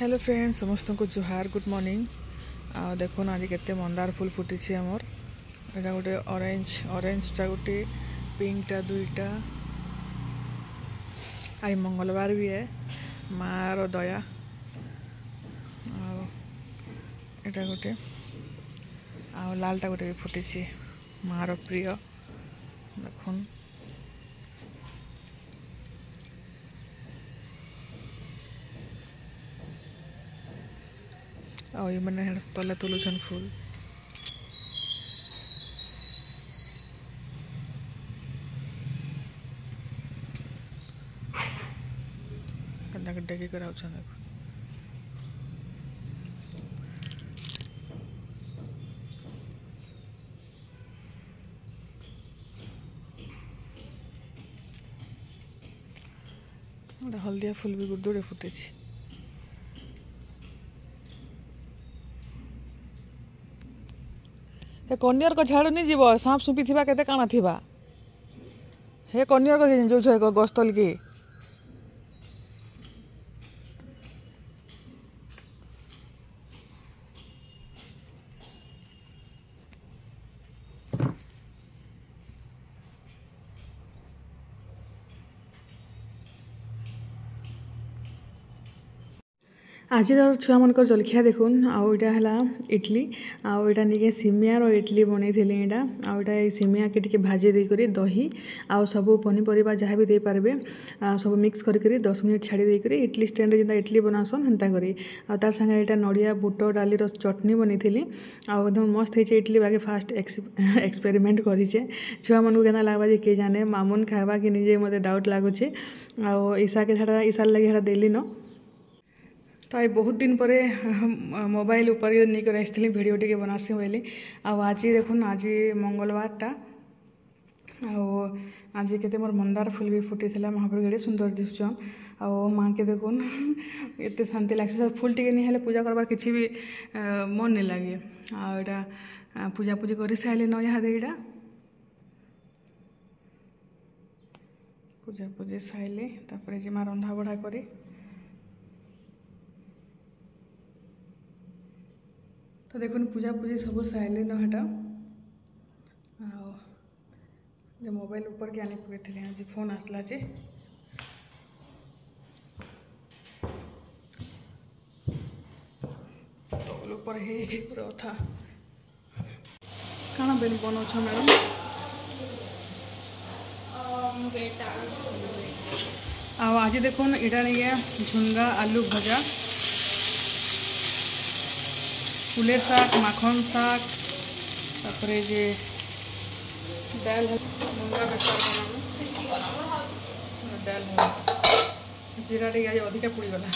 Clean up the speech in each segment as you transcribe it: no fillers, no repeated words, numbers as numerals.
Hello friends समस्त को जुहार good morning. देखो आज केते मंदार फूल फुटी आमर एटा गोटे ऑरेंजटा गोटे पिंकटा दुईटा आज मंगलवार भी है मार दया एटा गोटे लालटा गोटे भी फुटी मार प्रिय देखुन ये मैंने तले तुलुन फूल डेगी कर हल्दिया फूल भी गुड़े फुटे कनियर को झाड़ू नहीं जीव सांप सुपी थी केते काना थिबा हे कनियर को जो गस्तल की आज छुआ मनकर जलखिया देखुन आउटा है इडली आउटा निके सिमियार इडली बनई थी यहाँ आउटा सिमिया के टिके भाजी देकर दही आउ सब पनीपरिया जहाँ भी दे पारे सब मिक्स करके 10 मिनट छाड़ी देकर इडली स्टैंड जितना इडली बनासन हेन्ता करी तार संगे यहाँ नड़िया बुट डाली चटनी बनई थी एकदम मस्त है इडली बाकी फास्ट एक्सपेरिमेंट करेचे छुआ मन को केना लगवा जे के जाने मामुन खावा कि निजे मत डाउट लगुचे ईशा के छाड़ा ईशार लगे देली न तो ये बहुत दिन पर मोबाइल ऊपर नहीं कर आसती भिडियो टे बनासी बोली आज देखुन आज मंगलवारटा आज के मोर मंदार फूल भी फुटी महाप्रभु केड़े सुंदर दिशुन माँ के देखुन एत शांति लगे फूल टे नहीं पूजा करवार किसी भी मन नहीं लगे आटा पूजा पूजी कर सारे न यहाँ यहाँ पूजा पूजी सारे तापर जिमा रंधा बढ़ा कर तो देखुन पूजा पूजी सब सारे न हटा जो मोबाइल ऊपर के आनी पकड़े आज फोन आसला जे तो ऊपर ही पूरा था कौन बेन बनाऊछ मैडम आज देखुन इटा नहीं झुंगा आलू भजा फुलेर शाक माखन शाक तापर जे दाल मुंगा बेसर बनाना दाल जीरा टे आज अधिका पुड़ी गला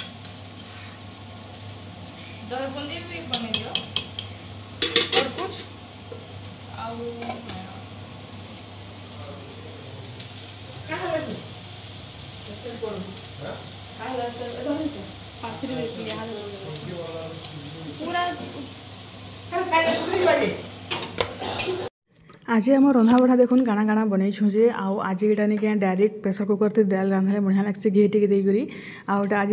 दरबंदी भी बने दियो और कुछ आज आम रंधा बढ़ा देखुन काଣା काଣା बनईछुँ जे आज यहाँ नहीं डायरेक्ट प्रेसर कुकर से दाल रांधले बढ़िया लगे घी टे देकर आज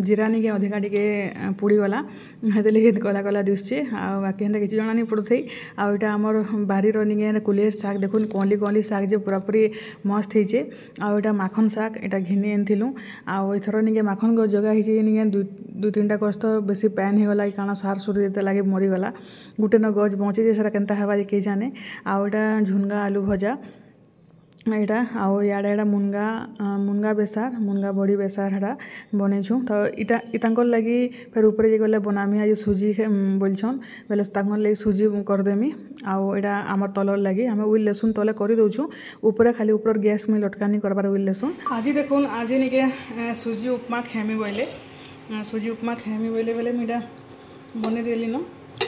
जीरा नहीं अधिका टे पुड़ीगला हेल्ले कला कला दिशे बाकी हेन्ता किसी जना नहीं पड़ू थी आटा आमर बारीर नहीं कुलेर शाक देखुन कली कली शाक जे पूरापूरी मस्त होचे आटा माखन शाक यहाँ घिनी आनीलु आईथर नहीं माखन गज जगह नहीं दुई तीन गछ तो बेसी पैन होगला काଣା सार सुर देते लगे मरीगला गोटे न गज बचे से केन्ता हेबा जे के जाने आउटा झुनगा आलू भजा यहाँ इड़ा मुनगा मुनगा बेसार मुनगा बड़ी बेसार हड़ा बनईछुँ तो इतांकर लगी फिर ऊपर जे गले बनामी आज सुजी बोलछन बोले तांकर लगी सुजी करदेमी आड़ा आमर तलर लगी आम उइल लेसुन तले कर दौछुँ ऊपर खाली ऊपर गैस में लटकानी करबार उइल लेसुन आज देखुन आज निके सुजी उपमा खेमी बोले सुजी उपमा खेमी बोले बोले मुझा बने देली न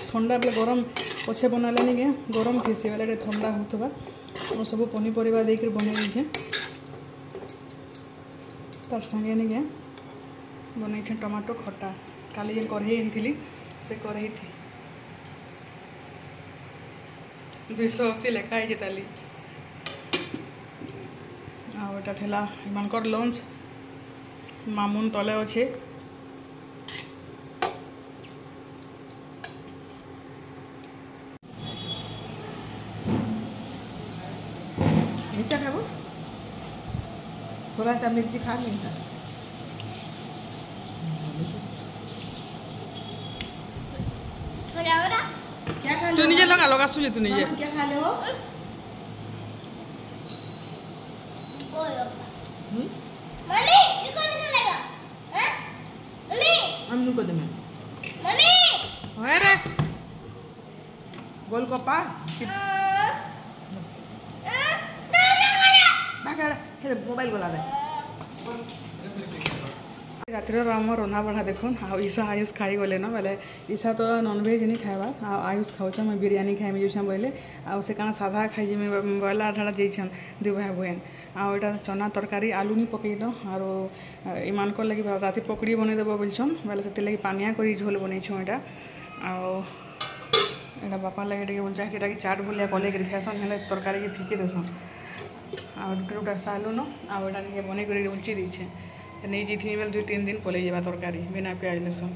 ठंडा बेले गरम पछे बनाले नहीं गरम थी बेले ठंडा होता सब पनीपरिया देकर बन दीछे तार संगे नहीं बन टमाटो खटा काली जेन कढ़ई आनी से कढ़ई थी 280 लेखाई ताली आटा ठेला एमकर लंच मामुन तले अच्छे मिर्चा खाबो थोड़ा सा मिर्ची खा ली क्या खा तू नीचे लगा सुन तू नीचे क्या खा ले हो मम्मी ये कौन चलेगा हैं मम्मी अन्नू को दे मम्मी ओए रे गोलगप्पा मोबाइल गला दे रातिर आम रंधा बढ़ा देखुन ईशा आयुष खाई गले न बोले ईशा तो नॉनभेज नहीं खावा आयुष खाऊछ मैं बिरयानी खाई जाऊँ बोले से काना साधा खाई बोला ढाड़ा जाइछन दु भाई बहन आटा चना तरकारी आलू नहीं पकईन आर इमानक लगे राति पकड़ी बनईदेव बोलछन बोले से लगे पानिया कर झोल बनईछुँ यहाँ आटा बापा लगे बोल चाहिए कि चाट भलिया कले खासन हेल्ले तरकारी के फिकी देसन आटा सालू न आटा बन कर उलची देछे नहीं जाइए बेले 2-3 दिन पलि जावा तरकारी बिना प्याज लहसुन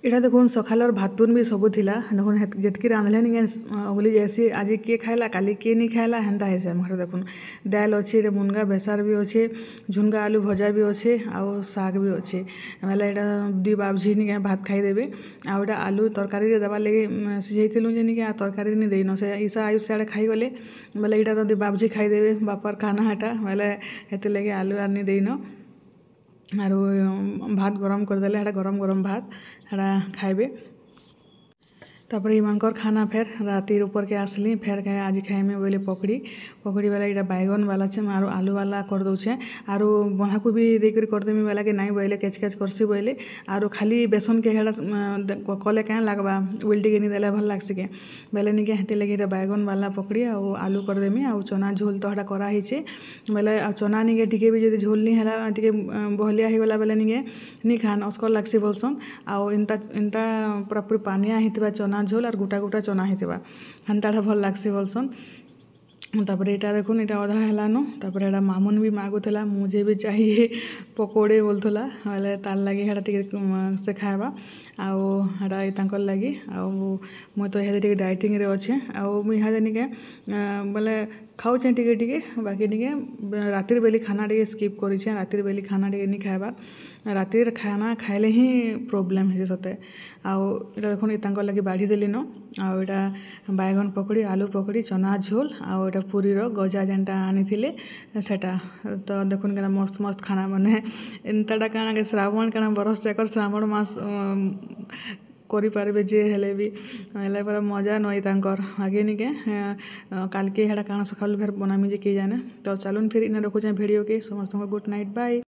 इटा देखुन सकालर भातुन भी सबू थिला देखुन जितकी रांधले नहीं अगली जैसी आज किए खाला काली किए नहीं खाला हेन्ता है हमारे देखुन दाल अच्छे मुनगा बेसार भी अच्छे झुनगा आलू भजा भी अच्छे आउ साग भी अच्छे बोले यहाँ दी बाबझी नहीं भात खाईदेवे आउटा आलू तरकारी देवा लगे सिझेलु जे नहीं तरकारी नहीं देन से ईशा आयुष सियाड़े खाईगले बोले यहाँ तो दी बाबझी खाईदेवे बापार खाना हाटा बोले हेती लगे आलू आर नहीं देन आरो भात गरम करदेले हेटा गरम गरम भात हेटा खाइबे तापर इमानकर खाना फेर रातिर ऊपर के आसली फेर खाए आज खाइमे बोले पकड़ी वाला यहाँ बैगन वाला छे आरो आलू वाला कर दौछे आरो बंधाकोबी देकर करदेमी वाला के नाई बोले केच केच करसी बोले आरो खाली बेसन के हेड़ा कले क्या लगवा उल्टी के नहीं देले भल लागसी के बोले नहीं हेती लगे बैगन वाला पकड़ी आउ आलू करदेमी आउ चना झोल तो हेटा कराही बोले चना निगे टिके भी जो झोल नहीं है टे बहलिया होगला बोले नहीं खान अस्कर लागसी बोलसन आउ इनता पूरा पूरी पानिया होता चना झोल और गोटा गोटा चना होता हेन्ता भल लागसी बोलसन तापर यहाँ देखुन यहाँ अधा है तापर यहाँ मामुन भी मागुला मुझे भी चाहिए पकोड़े बोलूला बोले तार लगे यहाँ टे से खावा आउ लगी मुई तो यहाँ डाइटिंग रे अच्छे आउ यहाँ निके बोले खाऊचे टे बाकी टे रातिर बेली खाना टे स्किप करें रातिर बेली खाना टे नहीं खाइबार रातिर खाना खाइले ही प्रोब्लेम है सते आउ देखुन ये लगे बाढ़ी देली न आउ यहाँ बैगन पकड़ी आलू पकड़ी चना झोल आउ यहाँ पूरी गजा जेनटा आनी सेटा तो देखुन के मस्त मस्त खाना बने एंताटा काना के श्रावण काना बरस जाकर श्रावण मास करें जे हेले भी हेल्ले पूरा मजा नई तांकर आगे निके काल के हेड़ा काना सकाल फिर बनामी जे किए जाने तो चलून फिर इन रखुचे भिडियो के समस्त गुड नाइट बाय।